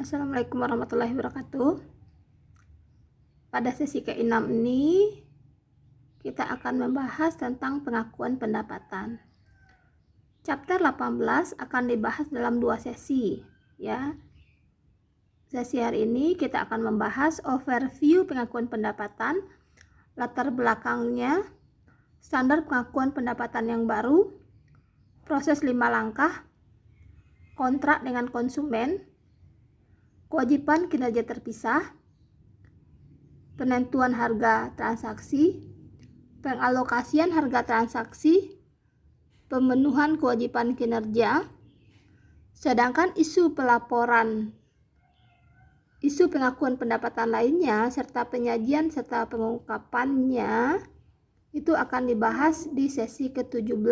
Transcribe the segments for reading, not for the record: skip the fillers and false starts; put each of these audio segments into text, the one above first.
Assalamualaikum warahmatullahi wabarakatuh. Pada sesi ke-6 ini kita akan membahas tentang pengakuan pendapatan. Chapter 18 akan dibahas dalam 2 sesi, ya. Sesi hari ini kita akan membahas overview pengakuan pendapatan, latar belakangnya, standar pengakuan pendapatan yang baru, proses 5 langkah, kontrak dengan konsumen, kewajiban kinerja terpisah, penentuan harga transaksi, pengalokasian harga transaksi, pemenuhan kewajiban kinerja, sedangkan isu pengakuan pendapatan lainnya serta penyajian serta pengungkapannya itu akan dibahas di sesi ke-17.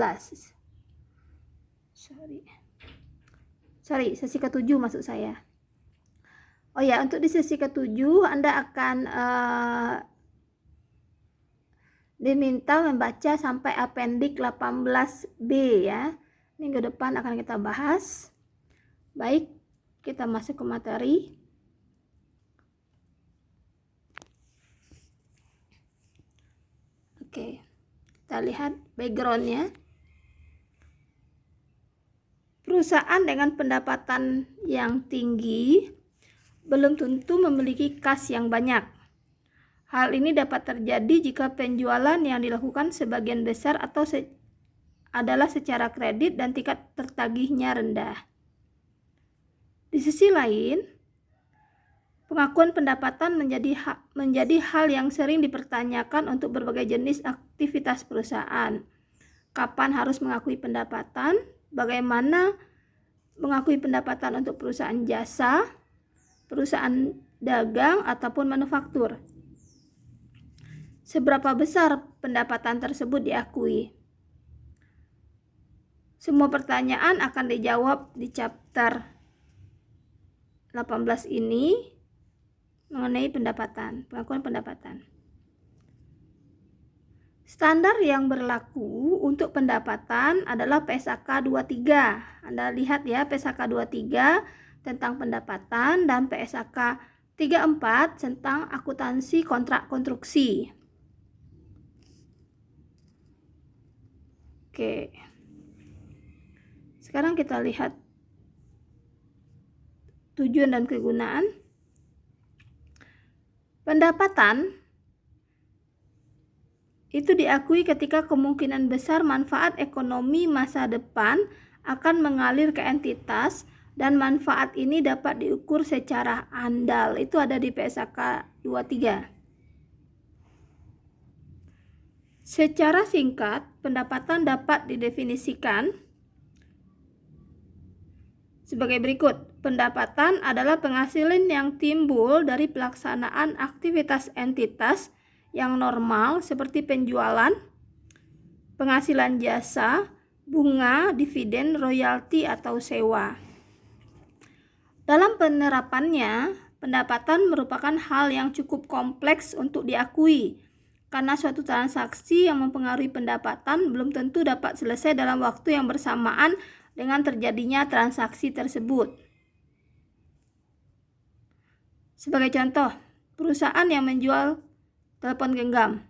Sesi ke-7 maksud saya. Oh ya, untuk di sesi ke-7 Anda akan diminta membaca sampai Appendix 18B ya. Minggu depan akan kita bahas. Baik, kita masuk ke materi. Oke, kita lihat backgroundnya. Perusahaan dengan pendapatan yang tinggi belum tentu memiliki kas yang banyak. Hal ini dapat terjadi jika penjualan yang dilakukan sebagian besar adalah secara kredit dan tingkat tertagihnya rendah. Di sisi lain, pengakuan pendapatan menjadi hal yang sering dipertanyakan untuk berbagai jenis aktivitas perusahaan. Kapan harus mengakui pendapatan? Bagaimana mengakui pendapatan untuk perusahaan jasa, perusahaan dagang, ataupun manufaktur? Seberapa besar pendapatan tersebut diakui? Semua pertanyaan akan dijawab di chapter 18 ini mengenai pengakuan pendapatan. Standar yang berlaku untuk pendapatan adalah PSAK 23. Anda lihat ya, PSAK 23 tentang pendapatan dan PSAK 34 tentang akuntansi kontrak konstruksi. Oke. Sekarang kita lihat tujuan dan kegunaan. Pendapatan itu diakui ketika kemungkinan besar manfaat ekonomi masa depan akan mengalir ke entitas dan manfaat ini dapat diukur secara andal. Itu ada di PSAK 23. Secara singkat, pendapatan dapat didefinisikan sebagai berikut. Pendapatan adalah penghasilan yang timbul dari pelaksanaan aktivitas entitas yang normal seperti penjualan, penghasilan jasa, bunga, dividen, royalti, atau sewa. Dalam penerapannya, pendapatan merupakan hal yang cukup kompleks untuk diakui, karena suatu transaksi yang mempengaruhi pendapatan belum tentu dapat selesai dalam waktu yang bersamaan dengan terjadinya transaksi tersebut. Sebagai contoh, perusahaan yang menjual telepon genggam.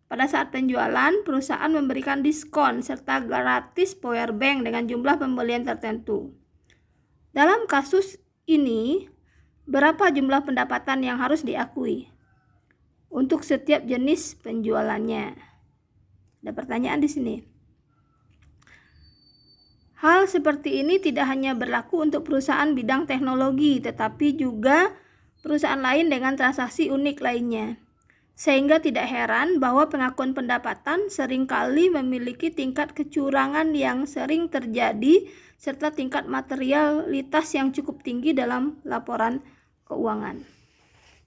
Pada saat penjualan, perusahaan memberikan diskon serta gratis power bank dengan jumlah pembelian tertentu. Dalam kasus ini, berapa jumlah pendapatan yang harus diakui untuk setiap jenis penjualannya? Ada pertanyaan di sini. Hal seperti ini tidak hanya berlaku untuk perusahaan bidang teknologi, tetapi juga perusahaan lain dengan transaksi unik lainnya. Sehingga tidak heran bahwa pengakuan pendapatan seringkali memiliki tingkat kecurangan yang sering terjadi serta tingkat materialitas yang cukup tinggi dalam laporan keuangan.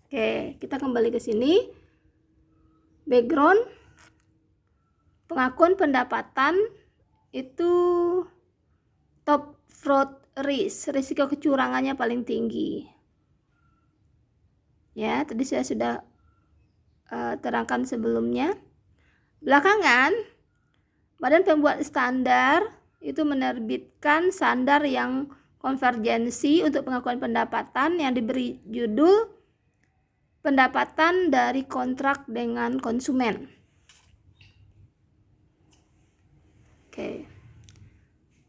Oke, kita kembali ke sini. Background pengakuan pendapatan itu top fraud risk, risiko kecurangannya paling tinggi. Ya, tadi saya sudah terangkan sebelumnya. Belakangan, Badan Pembuat Standar itu menerbitkan standar yang konvergensi untuk pengakuan pendapatan yang diberi judul pendapatan dari kontrak dengan konsumen. Oke.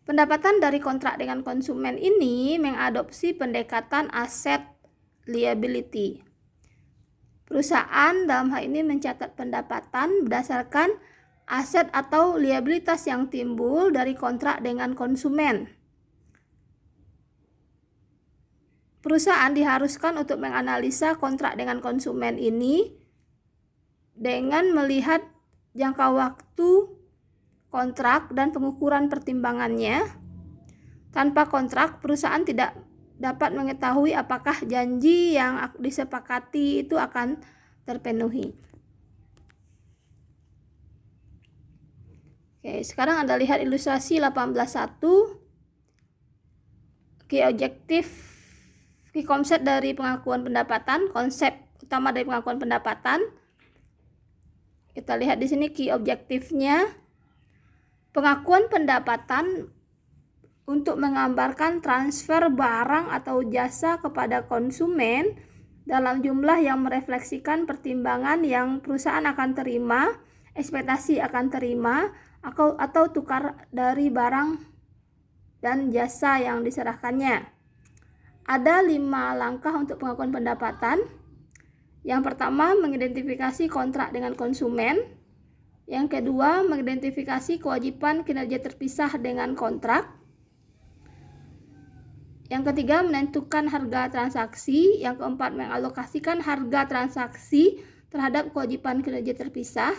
Pendapatan dari kontrak dengan konsumen ini mengadopsi pendekatan aset liability. Perusahaan dalam hal ini mencatat pendapatan berdasarkan aset atau liabilitas yang timbul dari kontrak dengan konsumen. Perusahaan diharuskan untuk menganalisa kontrak dengan konsumen ini dengan melihat jangka waktu kontrak dan pengukuran pertimbangannya. Tanpa kontrak, perusahaan tidak dapat mengetahui apakah janji yang disepakati itu akan terpenuhi. Oke, sekarang Anda lihat ilustrasi 18.1. Key concept dari pengakuan pendapatan, konsep utama dari pengakuan pendapatan. Kita lihat di sini key objektifnya. Pengakuan pendapatan untuk menggambarkan transfer barang atau jasa kepada konsumen dalam jumlah yang merefleksikan pertimbangan yang perusahaan akan terima, ekspektasi akan terima, atau tukar dari barang dan jasa yang diserahkannya. Ada 5 langkah untuk pengakuan pendapatan. Yang pertama, mengidentifikasi kontrak dengan konsumen. Yang kedua, mengidentifikasi kewajiban kinerja terpisah dengan kontrak. Yang ketiga, menentukan harga transaksi. Yang keempat, mengalokasikan harga transaksi terhadap kewajiban kinerja terpisah.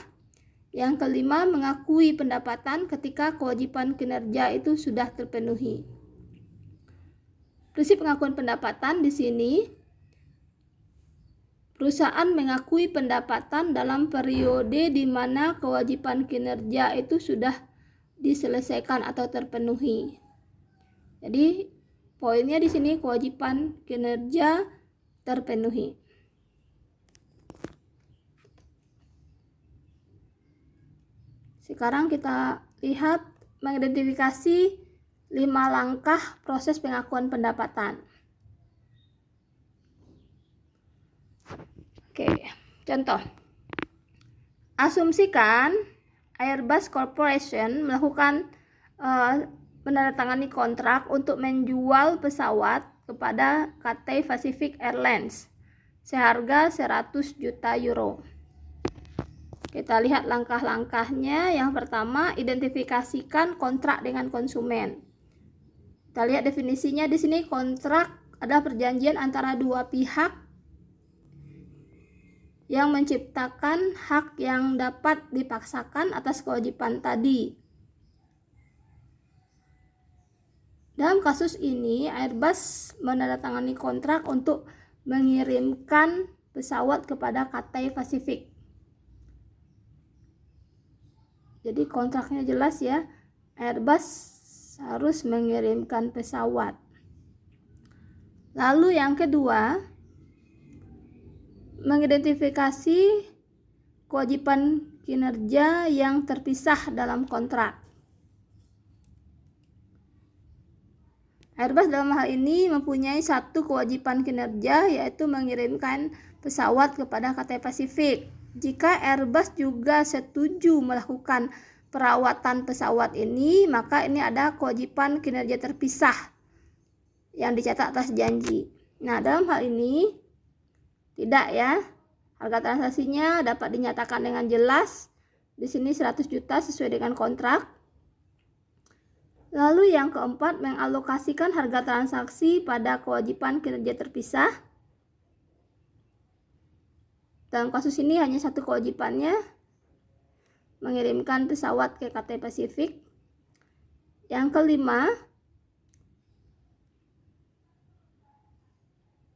Yang kelima, mengakui pendapatan ketika kewajiban kinerja itu sudah terpenuhi. Prinsip pengakuan pendapatan di sini, perusahaan mengakui pendapatan dalam periode di mana kewajiban kinerja itu sudah diselesaikan atau terpenuhi. Jadi poinnya di sini kewajiban kinerja terpenuhi. Sekarang kita lihat mengidentifikasi 5 langkah proses pengakuan pendapatan. Oke, contoh. Asumsikan Airbus Corporation melakukan menandatangani kontrak untuk menjual pesawat kepada Cathay Pacific Airlines seharga 100 juta euro. Kita lihat langkah-langkahnya. Yang pertama, identifikasikan kontrak dengan konsumen. Kita lihat definisinya di sini. Kontrak adalah perjanjian antara dua pihak yang menciptakan hak yang dapat dipaksakan atas kewajiban tadi. Dalam kasus ini, Airbus menandatangani kontrak untuk mengirimkan pesawat kepada Cathay Pacific. Jadi kontraknya jelas ya, Airbus harus mengirimkan pesawat. Lalu yang kedua, mengidentifikasi kewajiban kinerja yang terpisah dalam kontrak. Airbus dalam hal ini mempunyai satu kewajiban kinerja, yaitu mengirimkan pesawat kepada Cathay Pacific. Jika Airbus juga setuju melakukan perawatan pesawat ini, maka ini ada kewajiban kinerja terpisah yang dicatat atas janji. Nah, dalam hal ini tidak ya. Harga transaksinya dapat dinyatakan dengan jelas. Di sini 100 juta sesuai dengan kontrak. Lalu yang keempat, mengalokasikan harga transaksi pada kewajiban kinerja terpisah. Dalam kasus ini hanya satu kewajibannya, mengirimkan pesawat ke Cathay Pacific. Yang kelima,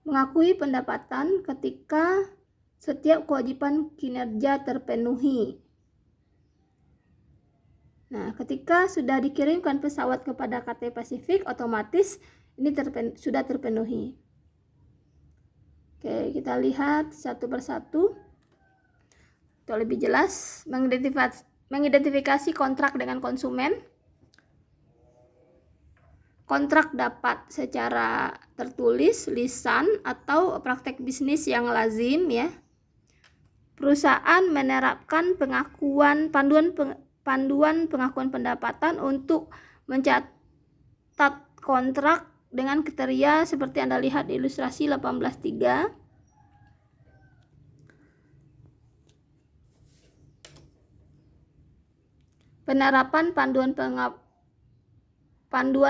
mengakui pendapatan ketika setiap kewajiban kinerja terpenuhi. Nah, ketika sudah dikirimkan pesawat kepada Cathay Pacific, otomatis ini sudah terpenuhi. Oke, kita lihat satu persatu. Untuk lebih jelas, mengidentifikasi kontrak dengan konsumen. Kontrak dapat secara tertulis, lisan, atau praktek bisnis yang lazim ya. Perusahaan menerapkan panduan pengakuan pendapatan untuk mencatat kontrak dengan kriteria seperti Anda lihat di ilustrasi 18.3. Penerapan panduan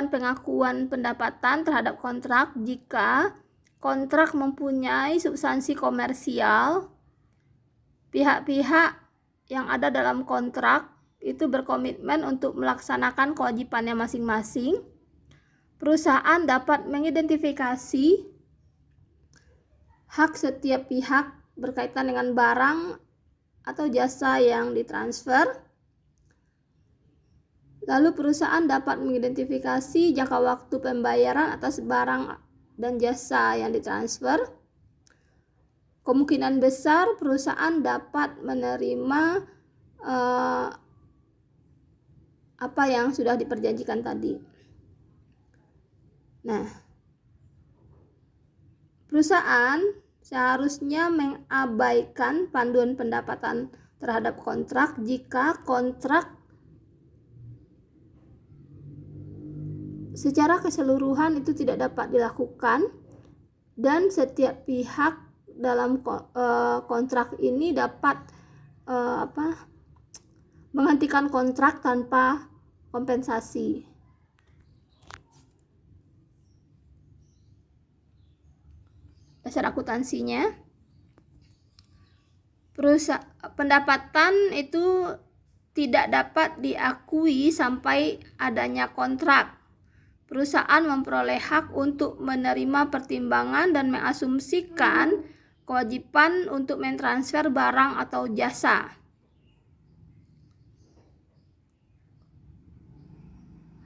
pengakuan pendapatan terhadap kontrak jika kontrak mempunyai substansi komersial, pihak-pihak yang ada dalam kontrak itu berkomitmen untuk melaksanakan kewajibannya masing-masing. Perusahaan dapat mengidentifikasi hak setiap pihak berkaitan dengan barang atau jasa yang ditransfer. Lalu perusahaan dapat mengidentifikasi jangka waktu pembayaran atas barang dan jasa yang ditransfer. Kemungkinan besar perusahaan dapat menerima apa yang sudah diperjanjikan tadi. Nah, perusahaan seharusnya mengabaikan panduan pendapatan terhadap kontrak jika kontrak secara keseluruhan itu tidak dapat dilakukan dan setiap pihak dalam kontrak ini dapat menghentikan kontrak tanpa kompensasi. Dasar akuntansinya, pendapatan itu tidak dapat diakui sampai adanya kontrak. Perusahaan memperoleh hak untuk menerima pertimbangan dan mengasumsikan kewajiban untuk mentransfer barang atau jasa.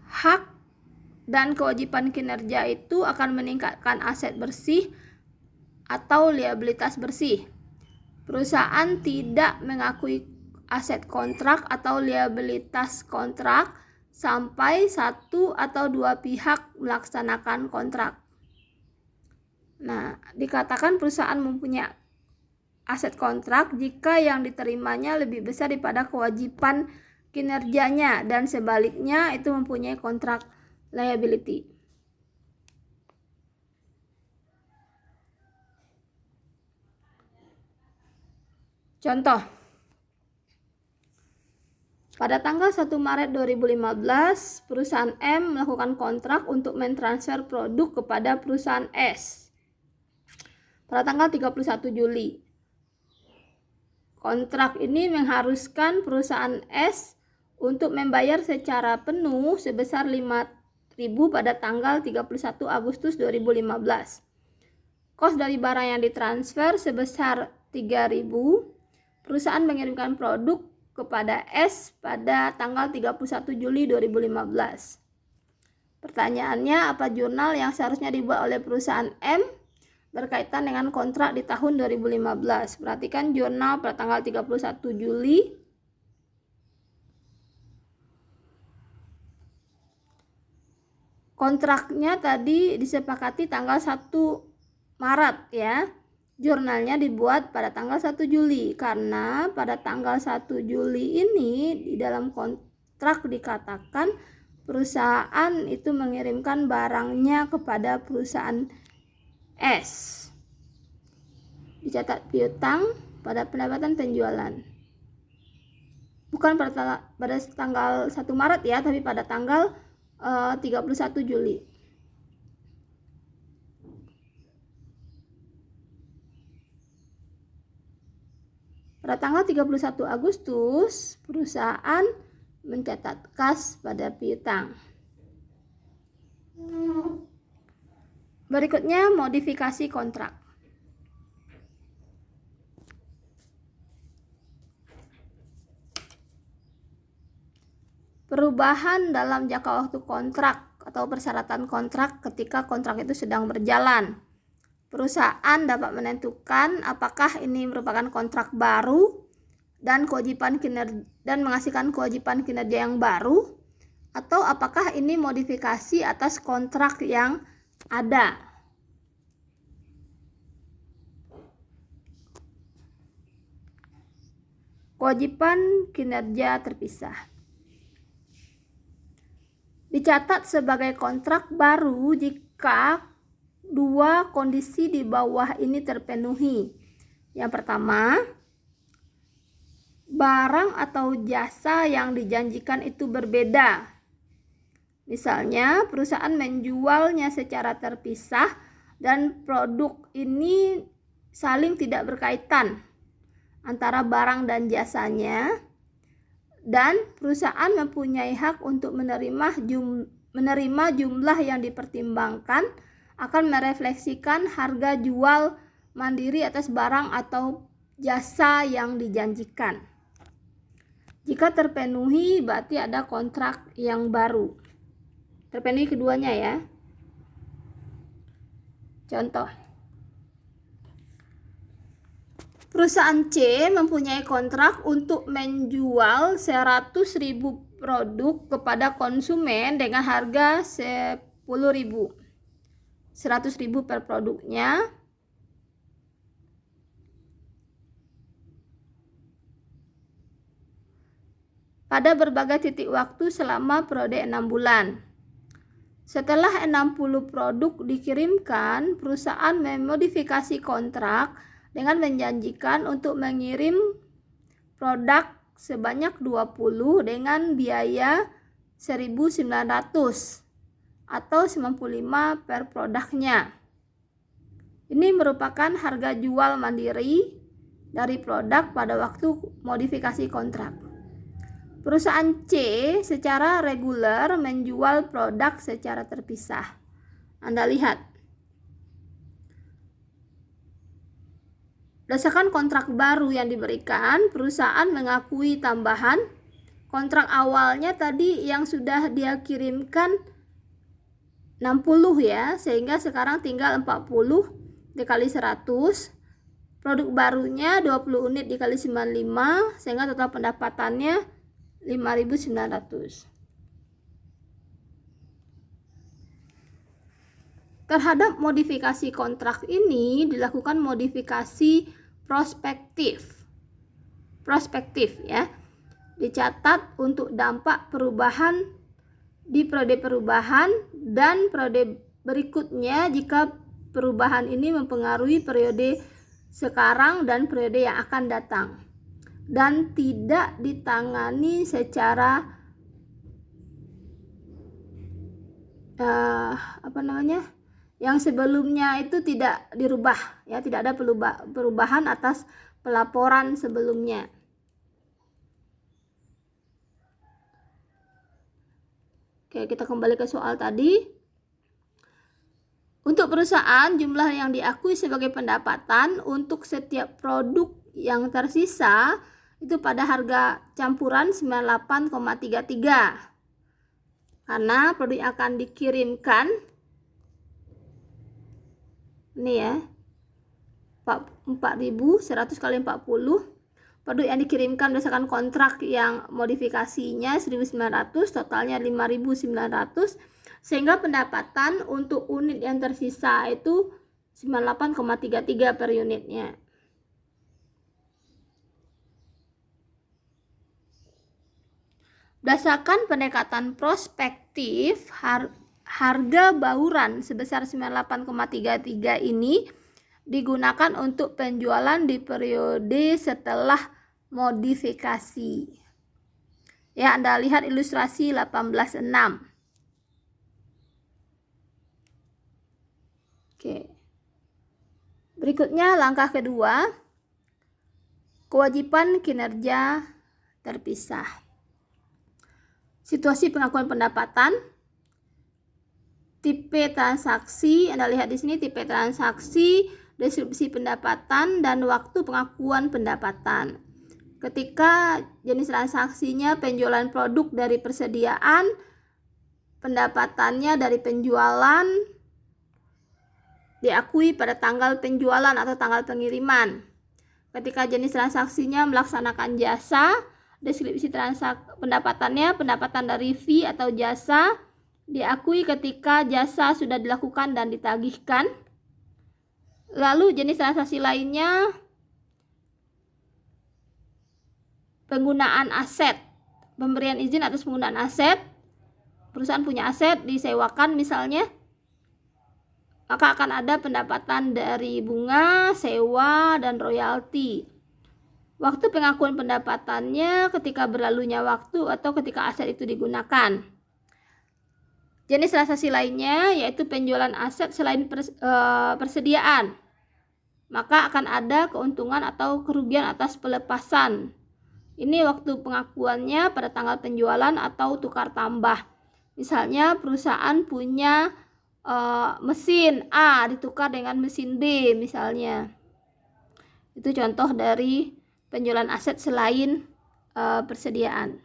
Hak dan kewajiban kinerja itu akan meningkatkan aset bersih atau liabilitas bersih. Perusahaan tidak mengakui aset kontrak atau liabilitas kontrak sampai satu atau dua pihak melaksanakan kontrak. Nah, dikatakan perusahaan mempunyai aset kontrak jika yang diterimanya lebih besar daripada kewajiban kinerjanya dan sebaliknya itu mempunyai kontrak liability. Contoh, pada tanggal 1 Maret 2015, perusahaan M melakukan kontrak untuk mentransfer produk kepada perusahaan S. Pada tanggal 31 Juli, kontrak ini mengharuskan perusahaan S untuk membayar secara penuh sebesar 5.000 pada tanggal 31 Agustus 2015. Kos dari barang yang ditransfer sebesar 3.000. Perusahaan mengirimkan produk kepada S pada tanggal 31 Juli 2015. Pertanyaannya, apa jurnal yang seharusnya dibuat oleh perusahaan M berkaitan dengan kontrak di tahun 2015? Perhatikan jurnal pada tanggal 31 Juli. Kontraknya tadi disepakati tanggal 1 Maret ya. Jurnalnya dibuat pada tanggal 1 Juli karena pada tanggal 1 Juli ini di dalam kontrak dikatakan perusahaan itu mengirimkan barangnya kepada perusahaan S. Dicatat piutang pada pendapatan penjualan. Bukan pada tanggal 1 Maret ya, tapi pada tanggal 31 Juli. Pada tanggal 31 Agustus, perusahaan mencatat kas pada piutang. Berikutnya, modifikasi kontrak. Perubahan dalam jangka waktu kontrak atau persyaratan kontrak ketika kontrak itu sedang berjalan. Perusahaan dapat menentukan apakah ini merupakan kontrak baru dan kewajiban kinerja dan menghasilkan kewajiban kinerja yang baru, atau apakah ini modifikasi atas kontrak yang ada. Kewajiban kinerja terpisah dicatat sebagai kontrak baru jika dua kondisi di bawah ini terpenuhi. Yang pertama, barang atau jasa yang dijanjikan itu berbeda. Misalnya, perusahaan menjualnya secara terpisah dan produk ini saling tidak berkaitan antara barang dan jasanya, dan perusahaan mempunyai hak untuk menerima jumlah yang dipertimbangkan akan merefleksikan harga jual mandiri atas barang atau jasa yang dijanjikan. Jika terpenuhi, berarti ada kontrak yang baru. Terpenuhi keduanya ya. Contoh, perusahaan C mempunyai kontrak untuk menjual 100.000 produk kepada konsumen dengan harga 10.000. 100.000 per produknya. Pada berbagai titik waktu selama periode 6 bulan. Setelah 60 produk dikirimkan, perusahaan memodifikasi kontrak dengan menjanjikan untuk mengirim produk sebanyak 20 dengan biaya 1.900 atau 95 per produknya. Ini merupakan harga jual mandiri dari produk pada waktu modifikasi kontrak. Perusahaan C secara reguler menjual produk secara terpisah. Anda lihat. Berdasarkan kontrak baru yang diberikan, perusahaan mengakui tambahan kontrak awalnya tadi yang sudah dia kirimkan 60 ya, sehingga sekarang tinggal 40 dikali 100. Produk barunya 20 unit dikali 95, sehingga total pendapatannya 5.900. Terhadap modifikasi kontrak ini dilakukan modifikasi prospektif. Prospektif ya. Dicatat untuk dampak perubahan di periode perubahan dan periode berikutnya jika perubahan ini mempengaruhi periode sekarang dan periode yang akan datang, dan tidak ditangani secara yang sebelumnya itu tidak dirubah ya, tidak ada perubahan atas pelaporan sebelumnya. Oke, kita kembali ke soal tadi. Untuk perusahaan, jumlah yang diakui sebagai pendapatan untuk setiap produk yang tersisa itu pada harga campuran 98,33. Karena produk yang akan dikirimkan ini ya, 4.100 kali 40. Produk yang dikirimkan berdasarkan kontrak yang modifikasinya 1.900, totalnya 5.900, sehingga pendapatan untuk unit yang tersisa itu 98,33 per unitnya. Berdasarkan pendekatan prospektif, harga bauran sebesar 98,33 ini digunakan untuk penjualan di periode setelah modifikasi. Ya, Anda lihat ilustrasi 18.6. Oke. Berikutnya langkah kedua, kewajiban kinerja terpisah. Situasi pengakuan pendapatan, tipe transaksi, Anda lihat di sini tipe transaksi, deskripsi pendapatan, dan waktu pengakuan pendapatan. Ketika jenis transaksinya penjualan produk dari persediaan, pendapatannya dari penjualan diakui pada tanggal penjualan atau tanggal pengiriman. Ketika jenis transaksinya melaksanakan jasa, Deskripsi pendapatannya, pendapatan dari fee atau jasa diakui ketika jasa sudah dilakukan dan ditagihkan. Lalu jenis transaksi lainnya, penggunaan aset, pemberian izin atas penggunaan aset. Perusahaan punya aset, disewakan misalnya, maka akan ada pendapatan dari bunga, sewa, dan royalti. Waktu pengakuan pendapatannya ketika berlalunya waktu atau ketika aset itu digunakan. Jenis transaksi lainnya yaitu penjualan aset selain persediaan. Maka akan ada keuntungan atau kerugian atas pelepasan. Ini waktu pengakuannya pada tanggal penjualan atau tukar tambah. Misalnya perusahaan punya mesin A ditukar dengan mesin B misalnya. Itu contoh dari penjualan aset selain persediaan.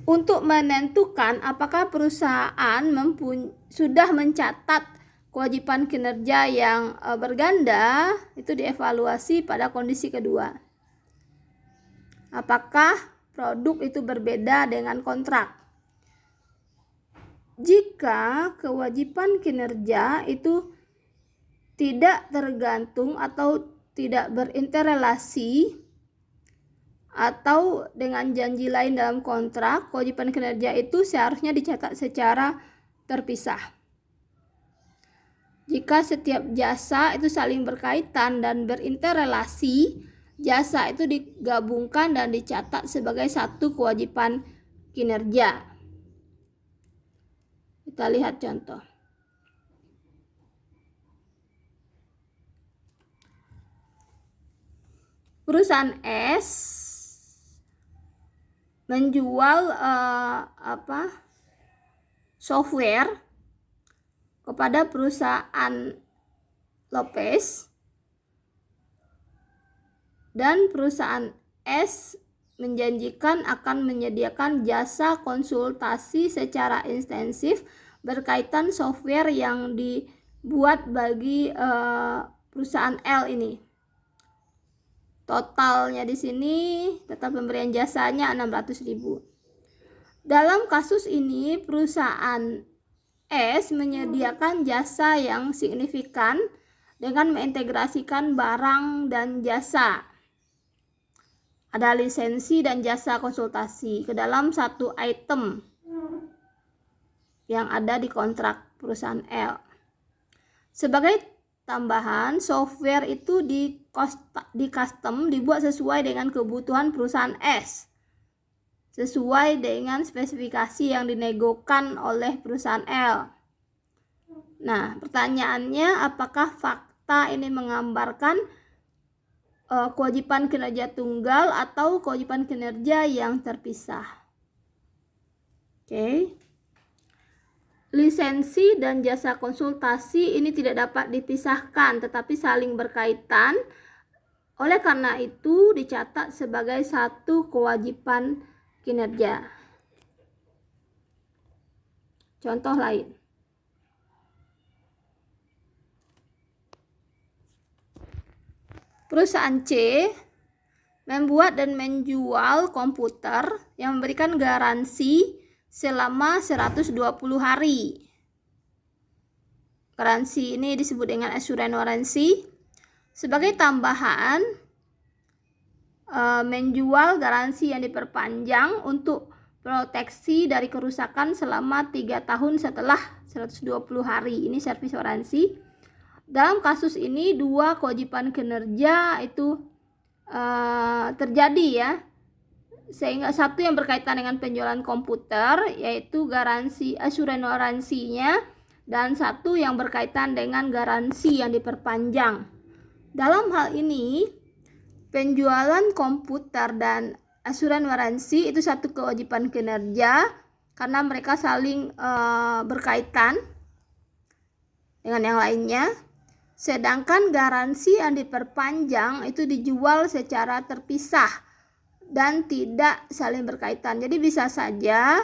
Untuk menentukan apakah perusahaan sudah mencatat kewajiban kinerja yang berganda, itu dievaluasi pada kondisi kedua. Apakah produk itu berbeda dengan kontrak? Jika kewajiban kinerja itu tidak tergantung atau tidak berinterrelasi atau dengan janji lain dalam kontrak, kewajiban kinerja itu seharusnya dicatat secara terpisah. Jika setiap jasa itu saling berkaitan dan berinterrelasi, jasa itu digabungkan dan dicatat sebagai satu kewajiban kinerja. Kita lihat contoh. Perusahaan S menjual software kepada perusahaan Lopez, dan perusahaan S menjanjikan akan menyediakan jasa konsultasi secara intensif berkaitan software yang dibuat bagi perusahaan L ini. Totalnya di sini total pemberian jasanya 600.000. Dalam kasus ini perusahaan S menyediakan jasa yang signifikan dengan mengintegrasikan barang dan jasa. Ada lisensi dan jasa konsultasi ke dalam satu item yang ada di kontrak perusahaan L. Sebagai tambahan, software itu di custom dibuat sesuai dengan kebutuhan perusahaan S, sesuai dengan spesifikasi yang dinegokan oleh perusahaan L. Nah, pertanyaannya, apakah fakta ini menggambarkan kewajiban kinerja tunggal atau kewajiban kinerja yang terpisah? Oke. Lisensi dan jasa konsultasi ini tidak dapat dipisahkan tetapi saling berkaitan. Oleh karena itu dicatat sebagai satu kewajiban kinerja. Contoh lain. Perusahaan C membuat dan menjual komputer yang memberikan garansi selama 120 hari. Garansi ini disebut dengan assurance warranty. Sebagai tambahan, menjual garansi yang diperpanjang untuk proteksi dari kerusakan selama 3 tahun setelah 120 hari. Ini service warranty. Dalam kasus ini dua kewajiban kinerja itu terjadi ya. Sehingga satu yang berkaitan dengan penjualan komputer yaitu garansi assurance warranty-nya, dan satu yang berkaitan dengan garansi yang diperpanjang. Dalam hal ini penjualan komputer dan assurance warranty itu satu kewajiban kinerja karena mereka saling berkaitan dengan yang lainnya. Sedangkan garansi yang diperpanjang itu dijual secara terpisah dan tidak saling berkaitan. Jadi bisa saja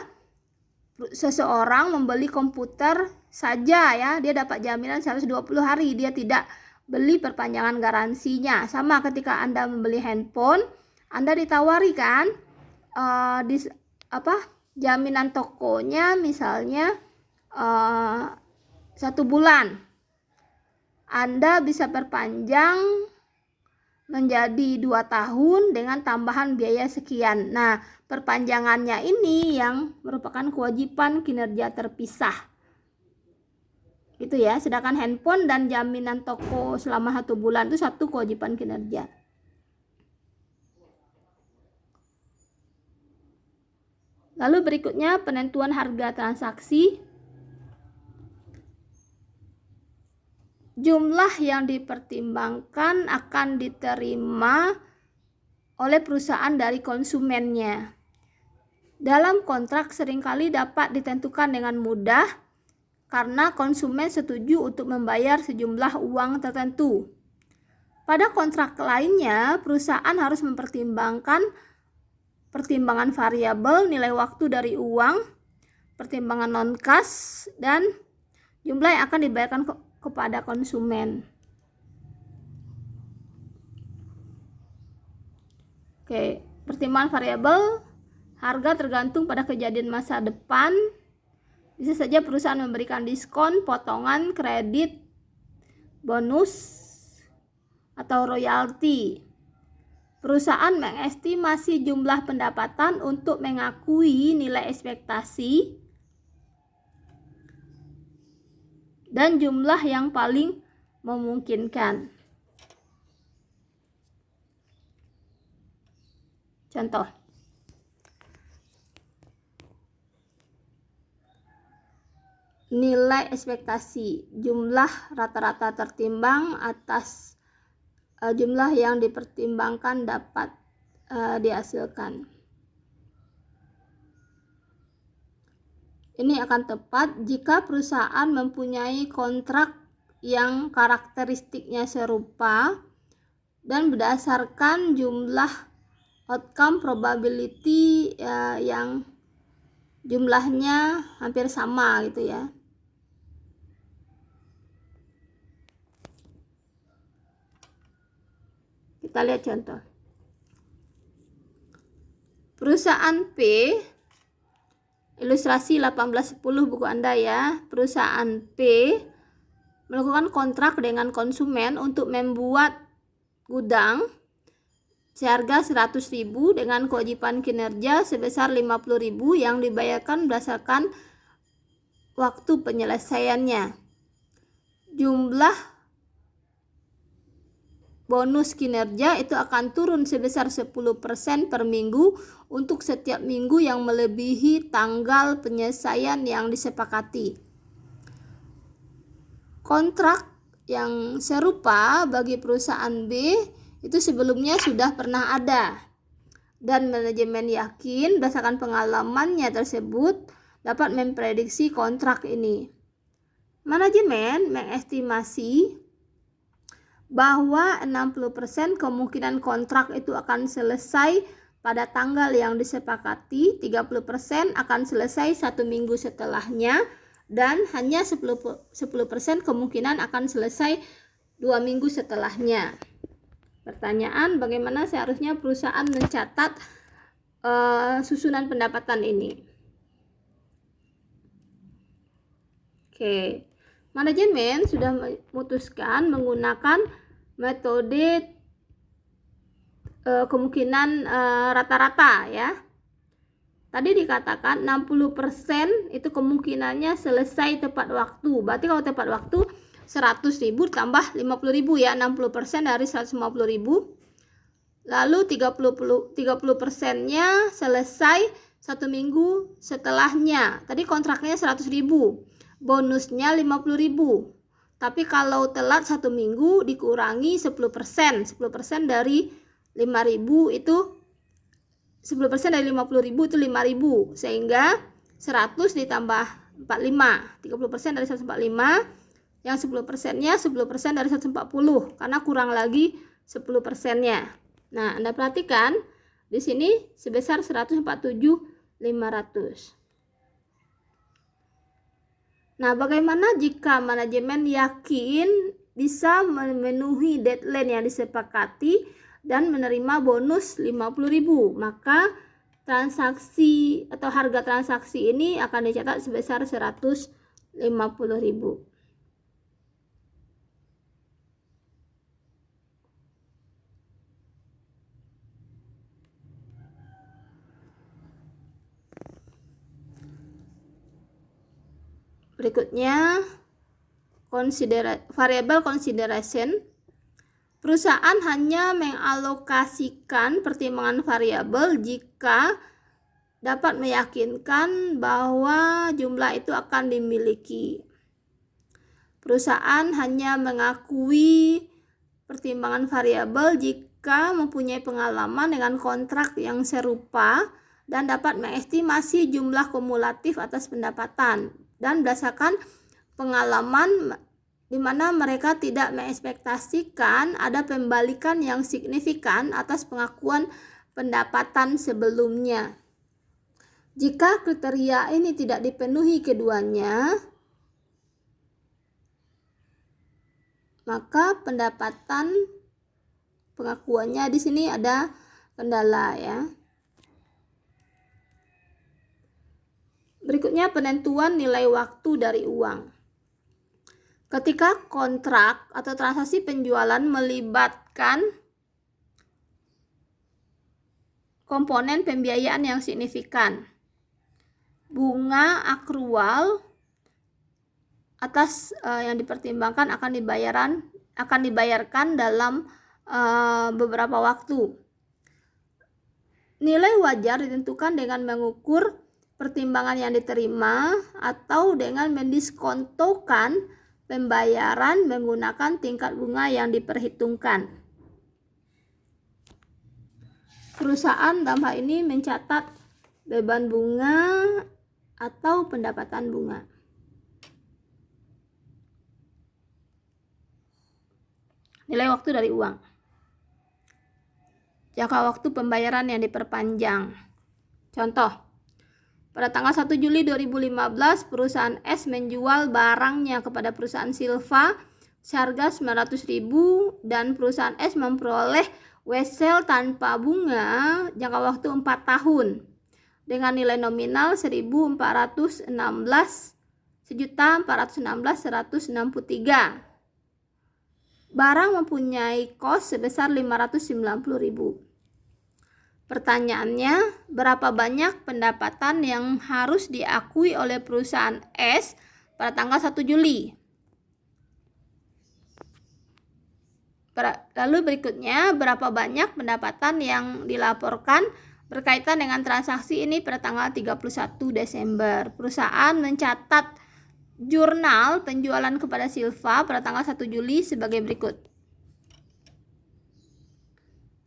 seseorang membeli komputer saja ya, dia dapat jaminan 120 hari, dia tidak beli perpanjangan garansinya. Sama ketika Anda membeli handphone, Anda ditawari kan jaminan tokonya misalnya 1 bulan. Anda bisa perpanjang menjadi 2 tahun dengan tambahan biaya sekian. Nah, perpanjangannya ini yang merupakan kewajiban kinerja terpisah. Itu ya, sedangkan handphone dan jaminan toko selama 1 bulan itu satu kewajiban kinerja. Lalu berikutnya penentuan harga transaksi. Jumlah yang dipertimbangkan akan diterima oleh perusahaan dari konsumennya. Dalam kontrak seringkali dapat ditentukan dengan mudah karena konsumen setuju untuk membayar sejumlah uang tertentu. Pada kontrak lainnya, perusahaan harus mempertimbangkan pertimbangan variabel, nilai waktu dari uang, pertimbangan non-cash, dan jumlah yang akan dibayarkan kepada konsumen. Oke, pertimbangan variabel, harga tergantung pada kejadian masa depan. Bisa saja perusahaan memberikan diskon, potongan, kredit, bonus, atau royalti. Perusahaan mengestimasi jumlah pendapatan untuk mengakui nilai ekspektasi dan jumlah yang paling memungkinkan. Contoh. Nilai ekspektasi, jumlah rata-rata tertimbang atas jumlah yang dipertimbangkan dapat dihasilkan. Ini akan tepat jika perusahaan mempunyai kontrak yang karakteristiknya serupa dan berdasarkan jumlah outcome probability yang jumlahnya hampir sama gitu ya. Kita lihat contoh. Perusahaan P, ilustrasi 1810 buku Anda ya. Perusahaan P melakukan kontrak dengan konsumen untuk membuat gudang seharga 100.000 dengan kewajiban kinerja sebesar 50.000 yang dibayarkan berdasarkan waktu penyelesaiannya. Jumlah bonus kinerja itu akan turun sebesar 10% per minggu untuk setiap minggu yang melebihi tanggal penyelesaian yang disepakati. Kontrak yang serupa bagi perusahaan B itu sebelumnya sudah pernah ada, dan manajemen yakin berdasarkan pengalamannya tersebut dapat memprediksi kontrak ini. Manajemen mengestimasi bahwa 60% kemungkinan kontrak itu akan selesai pada tanggal yang disepakati, 30% akan selesai 1 minggu setelahnya, dan hanya 10% kemungkinan akan selesai 2 minggu setelahnya. Pertanyaan, bagaimana seharusnya perusahaan mencatat susunan pendapatan ini? Oke, manajemen sudah memutuskan menggunakan metode kemungkinan rata-rata ya. Tadi dikatakan 60% itu kemungkinannya selesai tepat waktu. Berarti kalau tepat waktu 100.000 tambah 50.000 ya, 60% dari 150.000. Lalu 30%-nya selesai 1 minggu setelahnya. Tadi kontraknya 100.000, bonusnya 50.000. Tapi kalau telat 1 minggu dikurangi 10%. 10% dari 5.000 itu 10% dari 50.000 itu 5.000. Sehingga 100 ditambah 45. 30% dari 145. Yang 10%-nya 10% dari 140 karena kurang lagi 10%-nya. Nah, Anda perhatikan di sini sebesar 147.500. Nah, bagaimana jika manajemen yakin bisa memenuhi deadline yang disepakati dan menerima bonus 50.000. Maka transaksi atau harga transaksi ini akan dicatat sebesar 150.000. Berikutnya, variable consideration. Perusahaan hanya mengalokasikan pertimbangan variabel jika dapat meyakinkan bahwa jumlah itu akan dimiliki. Perusahaan hanya mengakui pertimbangan variabel jika mempunyai pengalaman dengan kontrak yang serupa dan dapat mengestimasi jumlah kumulatif atas pendapatan, dan berdasarkan pengalaman di mana mereka tidak mengekspektasikan ada pembalikan yang signifikan atas pengakuan pendapatan sebelumnya. Jika kriteria ini tidak dipenuhi keduanya, maka pendapatan pengakuannya di sini ada kendala ya. Berikutnya, penentuan nilai waktu dari uang. Ketika kontrak atau transaksi penjualan melibatkan komponen pembiayaan yang signifikan, bunga akrual atas yang dipertimbangkan akan dibayarkan dalam beberapa waktu. Nilai wajar ditentukan dengan mengukur pertimbangan yang diterima atau dengan mendiskontokan pembayaran menggunakan tingkat bunga yang diperhitungkan. Perusahaan dalam hal ini mencatat beban bunga atau pendapatan bunga. Nilai waktu dari uang. Jangka waktu pembayaran yang diperpanjang. Contoh, pada tanggal 1 Juli 2015, perusahaan S menjual barangnya kepada perusahaan Silva seharga 900.000 dan perusahaan S memperoleh wesel tanpa bunga jangka waktu 4 tahun dengan nilai nominal 1.416.163. Barang mempunyai kos sebesar 590.000. Pertanyaannya, berapa banyak pendapatan yang harus diakui oleh perusahaan S pada tanggal 1 Juli? Lalu berikutnya, berapa banyak pendapatan yang dilaporkan berkaitan dengan transaksi ini pada tanggal 31 Desember? Perusahaan mencatat jurnal penjualan kepada Silva pada tanggal 1 Juli sebagai berikut.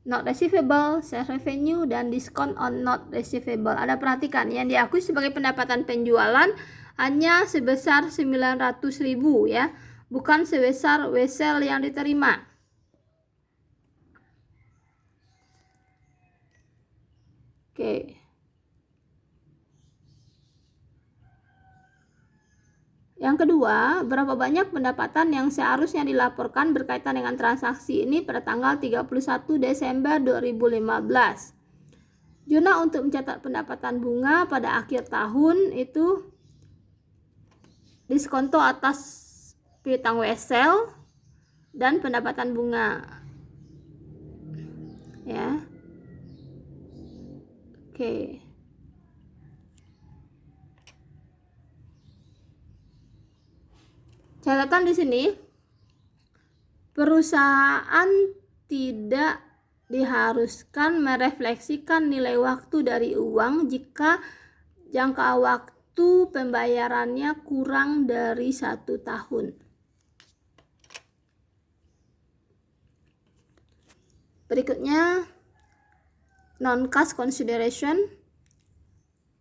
Not receivable, sales revenue, dan discount on not receivable. Ada perhatikan, yang diakui sebagai pendapatan penjualan hanya sebesar 900.000 ya, bukan sebesar wesel yang diterima. Oke. Yang kedua, berapa banyak pendapatan yang seharusnya dilaporkan berkaitan dengan transaksi ini pada tanggal 31 Desember 2015. Jurnal untuk mencatat pendapatan bunga pada akhir tahun itu diskonto atas piutang wesel dan pendapatan bunga. Ya. Oke. Catatan di sini, perusahaan tidak diharuskan merefleksikan nilai waktu dari uang jika jangka waktu pembayarannya kurang dari 1 tahun. Berikutnya, non-cash consideration.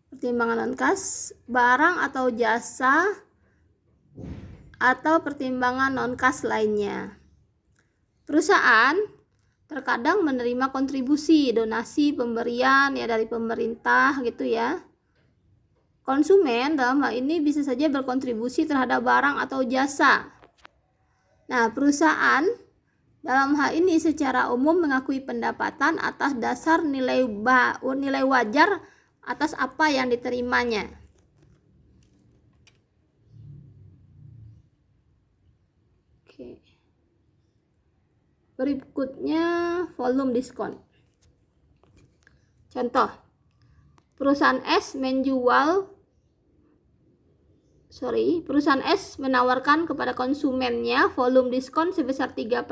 Pertimbangan non-cash, barang atau jasa atau pertimbangan non-cash lainnya. Perusahaan terkadang menerima kontribusi, donasi, pemberian ya dari pemerintah gitu ya. Konsumen dalam hal ini bisa saja berkontribusi terhadap barang atau jasa. Nah, perusahaan dalam hal ini secara umum mengakui pendapatan atas dasar nilai wajar atas apa yang diterimanya. Oke. Berikutnya volume diskon. Contoh, perusahaan S menawarkan kepada konsumennya volume diskon sebesar 3%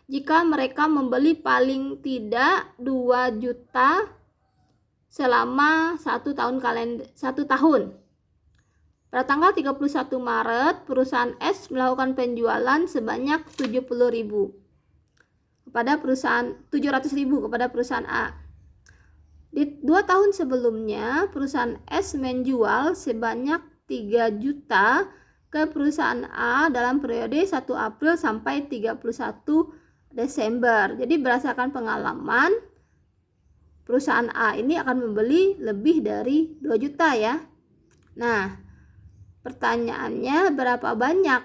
jika mereka membeli paling tidak 2 juta selama 1 tahun. Pada tanggal 31 Maret, perusahaan S melakukan penjualan sebanyak 700.000 kepada perusahaan A. Di 2 tahun sebelumnya, perusahaan S menjual sebanyak 3 juta ke perusahaan A dalam periode 1 April sampai 31 Desember. Jadi berdasarkan pengalaman, perusahaan A ini akan membeli lebih dari 2 juta ya. Nah, pertanyaannya berapa banyak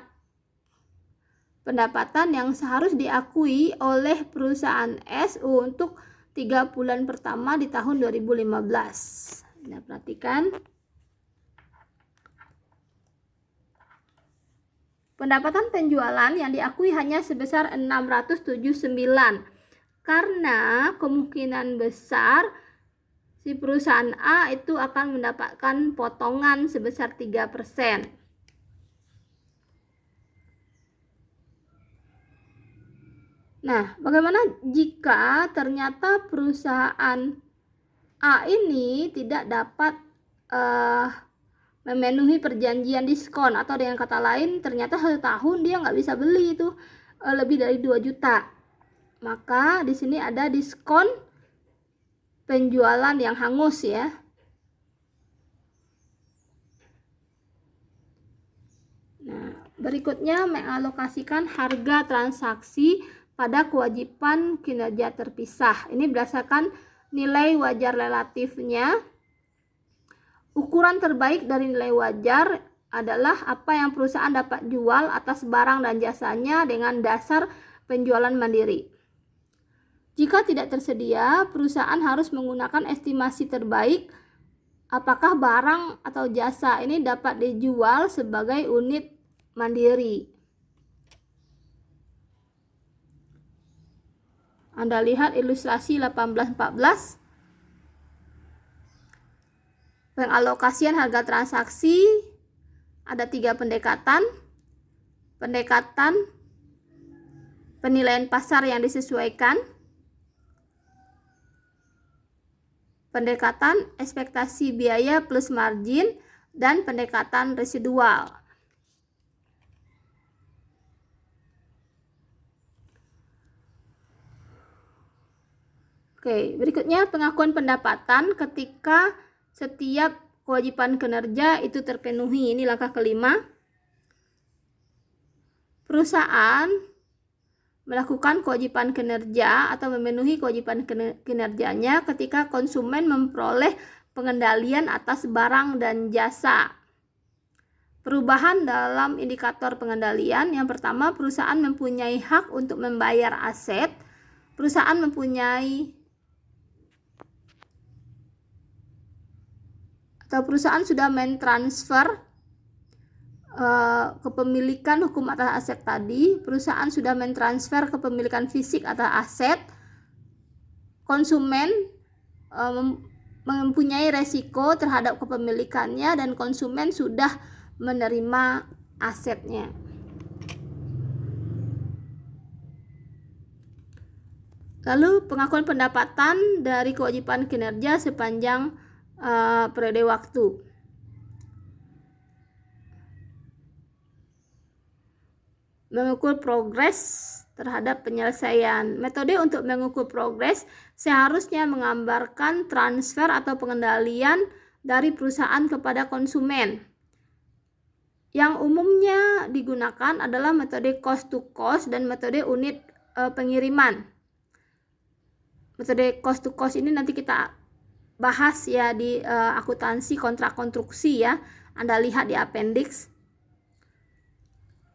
pendapatan yang seharus diakui oleh perusahaan S untuk 3 bulan pertama di tahun 2015. Nah, perhatikan. Pendapatan penjualan yang diakui hanya sebesar 679 karena kemungkinan besar si perusahaan A itu akan mendapatkan potongan sebesar 3%. Nah, bagaimana jika ternyata perusahaan A ini tidak dapat memenuhi perjanjian diskon, atau dengan kata lain ternyata 1 tahun dia nggak bisa beli itu lebih dari 2 juta. Maka di sini ada diskon penjualan yang hangus ya. Nah, berikutnya mengalokasikan harga transaksi pada kewajiban kinerja terpisah. Ini berdasarkan nilai wajar relatifnya. Ukuran terbaik dari nilai wajar adalah apa yang perusahaan dapat jual atas barang dan jasanya dengan dasar penjualan mandiri. Jika tidak tersedia, perusahaan harus menggunakan estimasi terbaik apakah barang atau jasa ini dapat dijual sebagai unit mandiri. Anda lihat ilustrasi 18-14. Pengalokasian harga transaksi ada 3 pendekatan. Pendekatan penilaian pasar yang disesuaikan, pendekatan ekspektasi biaya plus margin, dan pendekatan residual. Oke, berikutnya pengakuan pendapatan ketika setiap kewajiban kinerja itu terpenuhi. Ini langkah kelima. Perusahaan melakukan kewajiban kinerja atau memenuhi kewajiban kinerjanya ketika konsumen memperoleh pengendalian atas barang dan jasa. Perubahan dalam indikator pengendalian. Yang pertama, perusahaan mempunyai hak untuk membayar aset. Perusahaan sudah mentransfer kepemilikan hukum atas aset tadi. Perusahaan sudah mentransfer kepemilikan fisik atas aset. Konsumen mempunyai resiko terhadap kepemilikannya dan konsumen sudah menerima asetnya. Lalu pengakuan pendapatan dari kewajiban kinerja sepanjang periode waktu. Mengukur progres terhadap penyelesaian. Metode untuk mengukur progres seharusnya menggambarkan transfer atau pengendalian dari perusahaan kepada konsumen. Yang umumnya digunakan adalah metode cost to cost dan metode unit pengiriman. Metode cost to cost ini nanti kita bahas ya di akuntansi kontrak konstruksi ya. Anda lihat di appendix.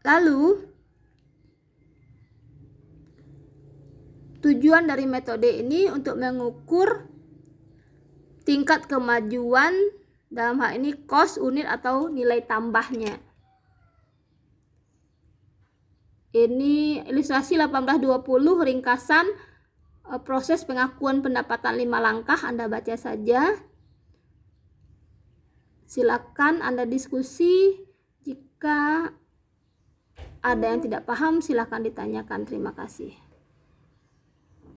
Lalu Tujuan dari metode ini untuk mengukur tingkat kemajuan, dalam hal ini cost unit atau nilai tambahnya. Ini ilustrasi 1820, ringkasan proses pengakuan pendapatan 5 langkah. Anda baca saja. Silakan Anda diskusi. Jika ada yang tidak paham, silakan ditanyakan. Terima kasih.